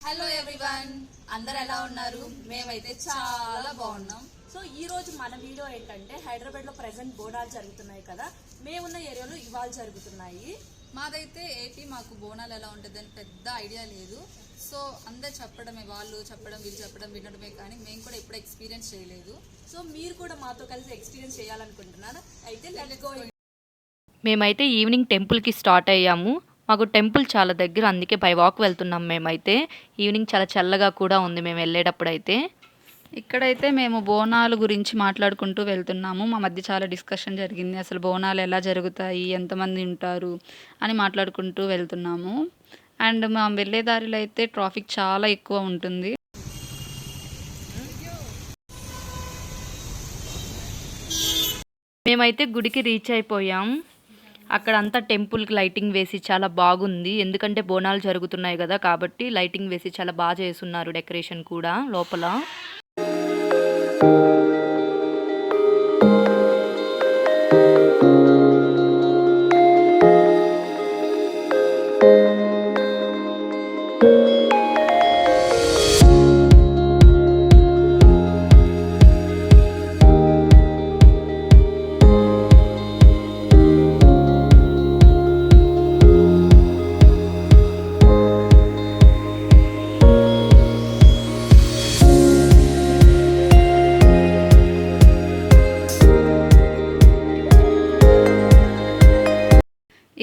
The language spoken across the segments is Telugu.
హలో ఎవ్రీవన్, అందరు ఎలా ఉన్నారు? మేమైతే చాలా బాగున్నాం. సో ఈ రోజు మన వీడియో ఏంటంటే హైదరాబాద్ లో ప్రెసెంట్ బోనాలు జరుగుతున్నాయి కదా, మేమున్న ఏరియాలో ఇవాళ జరుగుతున్నాయి. మాదైతే ఏపీ, మాకు బోనాలు ఎలా ఉంటుందని పెద్ద ఐడియా లేదు. సో అందరు చెప్పడమే, వాళ్ళు చెప్పడం వీళ్ళు చెప్పడం వినడమే, కానీ మేము కూడా ఎప్పుడు ఎక్స్పీరియన్స్ చేయలేదు. సో మీరు కూడా మాతో కలిసి ఎక్స్పీరియన్స్ చేయాలనుకుంటున్నాను. అయితే లెట్స్ గో. మేమైతే ఈవినింగ్ టెంపుల్కి స్టార్ట్ అయ్యాము. మాకు టెంపుల్ చాలా దగ్గర, అందుకే బై వాక్ వెళ్తున్నాం. మేమైతే ఈవినింగ్ చాలా చల్లగా కూడా ఉంది మేము వెళ్ళేటప్పుడైతే. ఇక్కడైతే మేము బోనాలు గురించి మాట్లాడుకుంటూ వెళ్తున్నాము. మా మధ్య చాలా డిస్కషన్ జరిగింది, అసలు బోనాలు ఎలా జరుగుతాయి, ఎంతమంది ఉంటారు అని మాట్లాడుకుంటూ వెళ్తున్నాము. అండ్ మా వెళ్ళే దారిలో అయితే ట్రాఫిక్ చాలా ఎక్కువ ఉంటుంది. మేమైతే గుడికి రీచ్ అయిపోయాం. అక్కడంతా టెంపుల్కి లైటింగ్ వేసి చాలా బాగుంది, ఎందుకంటే బోనాలు జరుగుతున్నాయి కదా, కాబట్టి లైటింగ్ వేసి చాలా బాగా చేస్తున్నారు, డెకరేషన్ కూడా లోపల.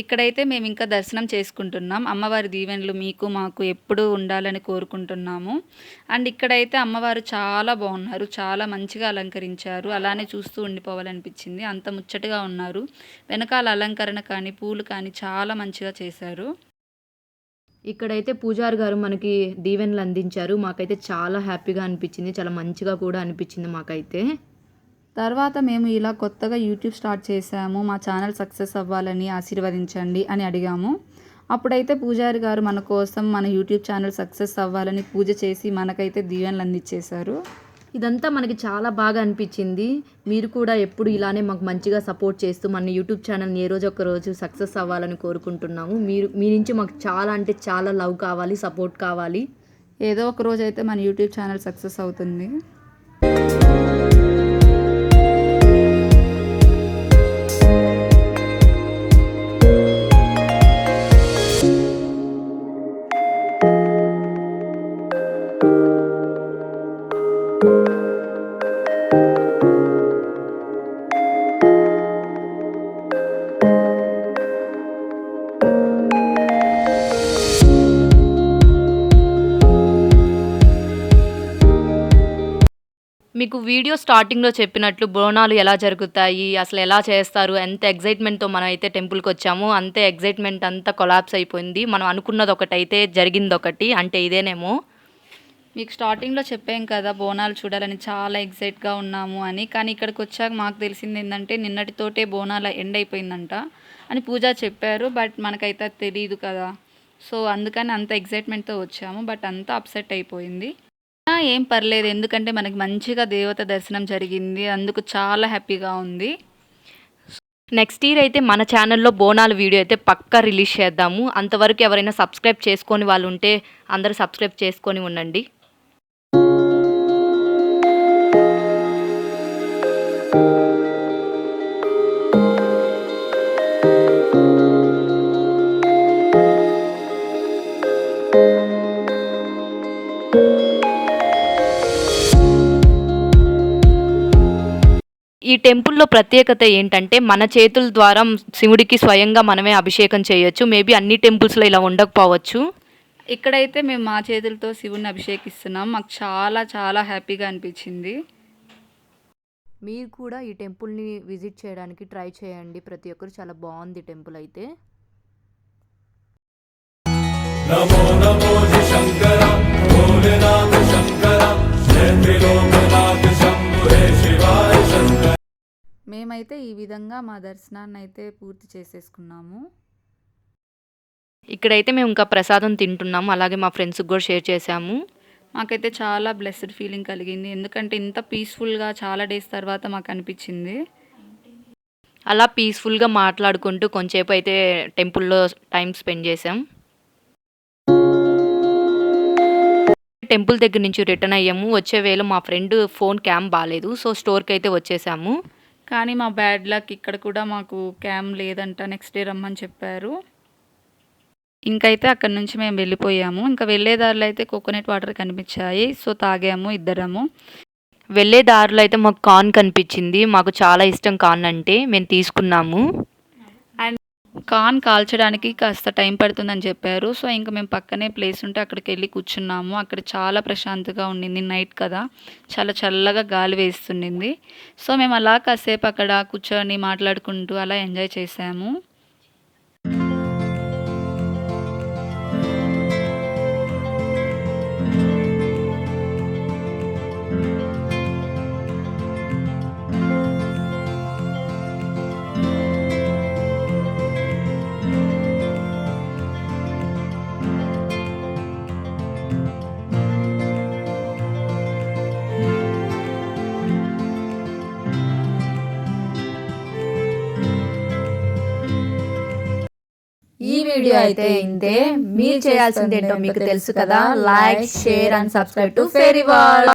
ఇక్కడైతే మేము ఇంకా దర్శనం చేసుకుంటున్నాం. అమ్మవారి దీవెనలు మీకు మాకు ఎప్పుడూ ఉండాలని కోరుకుంటున్నాము. అండ్ ఇక్కడైతే అమ్మవారు చాలా బాగున్నారు, చాలా మంచిగా అలంకరించారు. అలానే చూస్తూ ఉండిపోవాలనిపించింది, అంత ముచ్చటగా ఉన్నారు. వెనకాల అలంకరణ కానీ పూలు కానీ చాలా మంచిగా చేశారు. ఇక్కడైతే పూజారి గారు మనకి దీవెనలు అందించారు. మాకైతే చాలా హ్యాపీగా అనిపించింది, చాలా మంచిగా కూడా అనిపించింది మాకైతే. తర్వాత మేము ఇలా కొత్తగా యూట్యూబ్ స్టార్ట్ చేసాము, మా ఛానల్ సక్సెస్ అవ్వాలని ఆశీర్వదించండి అని అడిగాము. అప్పుడైతే పూజారి గారు మన కోసం మన యూట్యూబ్ ఛానల్ సక్సెస్ అవ్వాలని పూజ చేసి మనకైతే దీవెనలు అందించేశారు. ఇదంతా మనకి చాలా బాగా అనిపించింది. మీరు కూడా ఎప్పుడు ఇలానే మాకు మంచిగా సపోర్ట్ చేస్తూ మన యూట్యూబ్ ఛానల్ని ఏ రోజు ఒక రోజు సక్సెస్ అవ్వాలని కోరుకుంటున్నాము. మీ నుంచి మాకు చాలా అంటే చాలా లవ్ కావాలి, సపోర్ట్ కావాలి. ఏదో ఒక రోజు అయితే మన యూట్యూబ్ ఛానల్ సక్సెస్ అవుతుంది. మీకు వీడియో స్టార్టింగ్లో చెప్పినట్లు బోనాలు ఎలా జరుగుతాయి, అసలు ఎలా చేస్తారు, ఎంత ఎగ్జైట్మెంట్తో మనం అయితే టెంపుల్కి వచ్చాము, అంతే ఎగ్జైట్మెంట్ అంతా కొలాప్స్ అయిపోయింది. మనం అనుకున్నది ఒకటైతే జరిగింది ఒకటి, అంటే ఇదేనేమో. మీకు స్టార్టింగ్లో చెప్పాం కదా బోనాలు చూడాలని చాలా ఎగ్జైట్గా ఉన్నాము అని, కానీ ఇక్కడికి వచ్చాక మాకు తెలిసింది ఏంటంటే నిన్నటితోటే బోనాలు ఎండ్ అయిపోయిందంట అని పూజ చెప్పారు. బట్ మనకైతే తెలియదు కదా, సో అందుకని అంత ఎగ్జైట్మెంట్తో వచ్చాము. బట్ అంతా అప్సెట్ అయిపోయింది. ఏం పర్లేదు, ఎందుకంటే మనకి మంచిగా దేవత దర్శనం జరిగింది, అందుకు చాలా హ్యాపీగా ఉంది. నెక్స్ట్ ఇయర్ అయితే మన ఛానల్లో బోనాల వీడియో అయితే పక్కా రిలీజ్ చేద్దాము. అంతవరకు ఎవరైనా సబ్స్క్రైబ్ చేసుకొని వాళ్ళు ఉంటే అందరూ సబ్స్క్రైబ్ చేసుకొని ఉండండి. ఈ టెంపుల్లో ప్రత్యేకత ఏంటంటే మన చేతుల ద్వారా శివుడికి స్వయంగా మనమే అభిషేకం చేయొచ్చు. మేబీ అన్ని టెంపుల్స్లో ఇలా ఉండకపోవచ్చు. ఇక్కడైతే మేము మా చేతులతో శివుని అభిషేకిస్తున్నాం. మాకు చాలా చాలా హ్యాపీగా అనిపించింది. మీరు కూడా ఈ టెంపుల్ని విజిట్ చేయడానికి ట్రై చేయండి. ప్రతి ఒక్కరు చాలా బాగుంది టెంపుల్ అయితే. నమో నమో శంకర భోలేనాథ శంకర త్రిలోకనాథ శంభురే శివాయ శంకర. మేమైతే ఈ విధంగా మా దర్శనాన్ని అయితే పూర్తి చేసేసుకున్నాము. ఇక్కడైతే మేము ఇంకా ప్రసాదం తింటున్నాము, అలాగే మా ఫ్రెండ్స్కి కూడా షేర్ చేసాము. మాకైతే చాలా బ్లెస్డ్ ఫీలింగ్ కలిగింది, ఎందుకంటే ఇంత పీస్ఫుల్గా చాలా డేస్ తర్వాత మాకు అనిపించింది. అలా పీస్ఫుల్గా మాట్లాడుకుంటూ కొంచెంసేపు అయితే టెంపుల్లో టైం స్పెండ్ చేసాం. టెంపుల్ దగ్గర నుంచి రిటర్న్ అయ్యాము. వచ్చే వేళ మా ఫ్రెండ్ ఫోన్ క్యామ్ బాగాలేదు, సో స్టోర్కి అయితే వచ్చేసాము. కానీ మా బ్యాడ్ లక్ ఇక్కడ కూడా మాకు క్యామ్ లేదంట, నెక్స్ట్ డే రమ్మని చెప్పారు. ఇంకైతే అక్కడ నుంచి మేము వెళ్ళిపోయాము. ఇంకా వెళ్ళే దారిలో అయితే కోకోనట్ వాటర్ కనిపించాయి, సో తాగాము ఇద్దరము. వెళ్ళే దారిలో అయితే మాకు కార్న్ కనిపించింది. మాకు చాలా ఇష్టం కార్న్ అంటే, మేము తీసుకున్నాము. అండ్ కార్న్ కాల్చడానికి కాస్త టైం పడుతుందని చెప్పారు. సో ఇంకా మేము పక్కనే ప్లేస్ ఉంటే అక్కడికి వెళ్ళి కూర్చున్నాము. అక్కడ చాలా ప్రశాంతంగా ఉండింది, నైట్ కదా, చాలా చల్లగా గాలి వేస్తుండింది. సో మేము అలా కాసేపు అక్కడ కూర్చొని మాట్లాడుకుంటూ అలా ఎంజాయ్ చేసాము. ఈ వీడియో అయితే ఇంతే. మీరు చేయాల్సింది ఏంటో మీకు తెలుసు కదా, like, share and subscribe to fairy world.